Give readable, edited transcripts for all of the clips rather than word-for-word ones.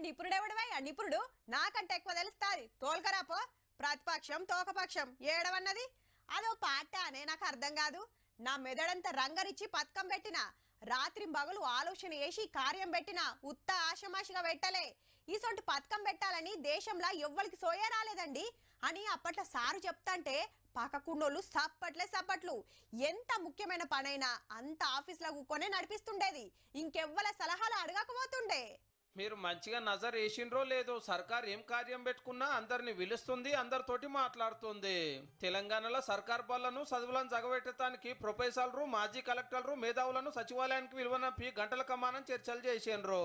నిపుణుడెవడవై ఆ నిపుణుడు నాకంటే ఎక్కువ తెలుస్తాది తోల్కరాపో ప్రతిపక్షం తోకపక్షం ఏడవన్నది అదో పాట అనే నాకు అర్థం కాదు నా మెదడంతా రంగరిచ్చి పథకం పెట్టిన రాత్రి పగలు ఆలోచన చేసి కార్యం పెట్టిన ఉత్త ఆశమాషిగా పెట్టలే ఈసొంటి పథకం పెట్టాలని దేశంలో ఎవ్వరికి సోయ రాలేదండి అని అప్పట్లో సారు చెప్తాంటే పక్కకున్నోళ్ళు సప్పట్లు ఎంత ముఖ్యమైన పనైనా అంత ఆఫీస్లో కూర్చొనే నడిపిస్తుండేది ఇంకెవ్వల సలహాలు అడగకపోతుండే మీరు మంచిగా నజర్ వేసిండ్రో లేదో సర్కార్ ఏం కార్యం పెట్టుకున్నా అందరిని పిలుస్తుంది అందరితోటి మాట్లాడుతుంది తెలంగాణలో సర్కార్ బళ్లను చదువులను జగబెట్టడానికి ప్రొఫెసర్లు మాజీ కలెక్టర్లు మేధావులను సచివాలయానికి విలువనంపి గంటల కమానం చర్చలు చేసిండ్రు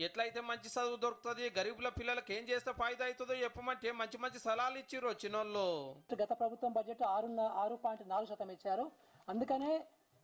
ఎట్లయితే మంచి చదువు దొరుకుతుంది గరీబుల పిల్లలకి ఏం చేస్తే ఫాయిదా అవుతుందో చెప్పమంటే మంచి మంచి సలహాలు ఇచ్చిర్రు వచ్చినోళ్ళు గత ప్రభుత్వం బడ్జెట్ 6.4% ఇచ్చారు అందుకనే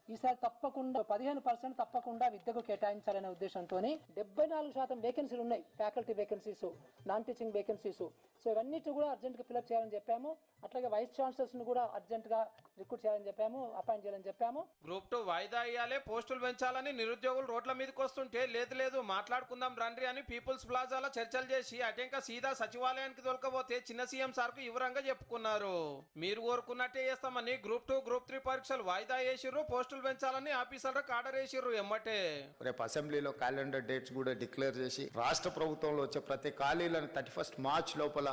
ఈసారి తప్పకుండా 15% తప్పకుండా విద్యకు కేటాయించాలనే ఉద్దేశంతో 74% వేకెన్సీలు ఉన్నాయి faculty vacancies non teaching vacancies so ఇవన్నిటి కూడా అర్జెంట్గా ఫిల్అప్ చేయాలని చెప్పాము అట్లాగే వైస్ ఛాన్సలర్స్ ను కూడా అర్జెంట్గా రిక్రూట్ చేయాలని చెప్పాము అపాయింట్ చేయాలని చెప్పాము గ్రూప్ 2 వాయిదా ఇయ్యాలి పోస్టులు పెంచాలని నిరుద్యోగులు రోడ్ల మీదకి వస్తుంటే లేదు మాట్లాడుకుందాం రండి అని పీపుల్స్ ప్లాజాలో చర్చలు చేసి అటెంక సీదా సచివాలయానికి దొరకపోతే చిన్న సీఎం సార్ కు వివరంగా చెప్పుకున్నారు మీరు కోరుకున్నట్టే చేస్తామని గ్రూప్ 2 గ్రూప్ 3 పరీక్షలు వాయిదా వేసిర్రు పోస్టులు పెంచాలని ఆఫీసర్లకు ఆర్డర్ వేసిర్రు ఎమ్మటే రేపు అసెంబ్లీలో క్యాలెండర్ డేట్స్ కూడా డిక్లేర్ చేసి రాష్ట్ర ప్రభుత్వంలో వచ్చే ప్రతి ఖాళీలను 31 మార్చ్ లోపల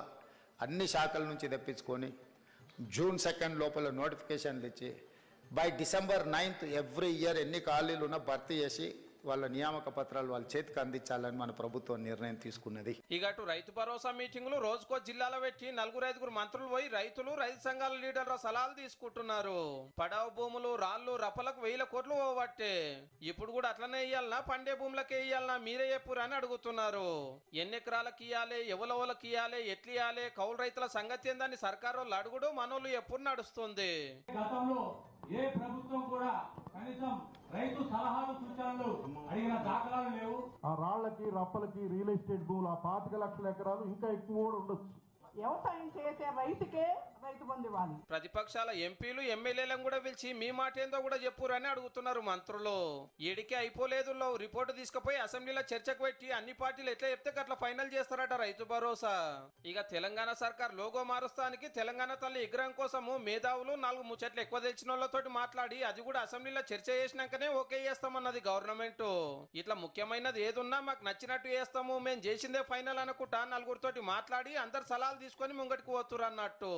అన్ని శాఖల నుంచి తెప్పించుకొని జూన్ 2 లోపల నోటిఫికేషన్లు ఇచ్చి బై December 9 ఎవ్రీ ఇయర్ ఎన్ని ఖాళీలు ఉన్నా భర్తీ చేసి వాళ్ళ నియామక పత్రాలు వాళ్ళ చేతికి అందించాలని మన ప్రభుత్వం నిర్ణయం తీసుకున్నది. ఇగటు రైతు భరోసా మీటింగ్లు రోజుకో జిల్లాలో పెట్టి 4-5 మంత్రులు పోయి రైతులు రైతు సంఘాల లీడర్ల సలహాలు తీసుకుంటున్నారు. పడవ భూములు రాళ్లు రప్పలకు 1000 కోట్లు పోవట్టే ఇప్పుడు కూడా అట్లనే ఇయ్యాలనా పండే భూములకే ఇయ్యాలనా మీరే చెప్పురా అని అడుగుతున్నారు. ఎన్ని ఎకరాలకు ఇయ్యాలి ఎవలెవలకు ఇయ్యాలి ఎట్లు ఇయ్యాలి కౌలు రైతుల సంగతి ఏందని సర్కారు వాళ్ళు అడుగుడు మనోళ్ళు ఎప్పుడు నడుస్తుంది. ఏ ప్రభుత్వం కూడా కనీసం రైతు సలహాలు సూచనలు అడిగిన దాఖలాలు లేవు. ఆ రాళ్లకి రప్పలకి రియల్ ఎస్టేట్ భూములు 25 లక్షల ఎకరాలు ఇంకా ఎక్కువ కూడా ఉండొచ్చు. వ్యవసాయం చేసే రైతుకే రైతు బంధు ఇవ్వాలి. ప్రతిపక్షాల ఎంపీలు ఎమ్మెల్యేలను కూడా పిలిచి మీ మాట ఏందో కూడా చెప్పురని అడుగుతున్నారు మంత్రులు. ఏడికే అయిపోలేదు రిపోర్టు తీసుకుపోయి అసెంబ్లీలో చర్చకు పెట్టి అన్ని పార్టీలు ఎట్లా చెప్తే అట్లా ఫైనల్ చేస్తారట రైతు భరోసా. ఇక తెలంగాణ సర్కార్ లోగో మారుస్తానికి తెలంగాణ తల్లి విగ్రహం కోసము మేధావులు 4 ముచ్చట్లు ఎక్కువ తెచ్చిన వాళ్ళతోటి మాట్లాడి అది కూడా అసెంబ్లీలో చర్చ చేసినాకనే ఓకే చేస్తామన్నది గవర్నమెంట్. ఇట్లా ముఖ్యమైనది ఏదున్నా మాకు నచ్చినట్టు చేస్తాము మేము చేసిందే ఫైనల్ అనుకుంటా 4 మాట్లాడి అందరు సలహాలు తీసుకొని ముంగటికి పోతురు అన్నట్టు.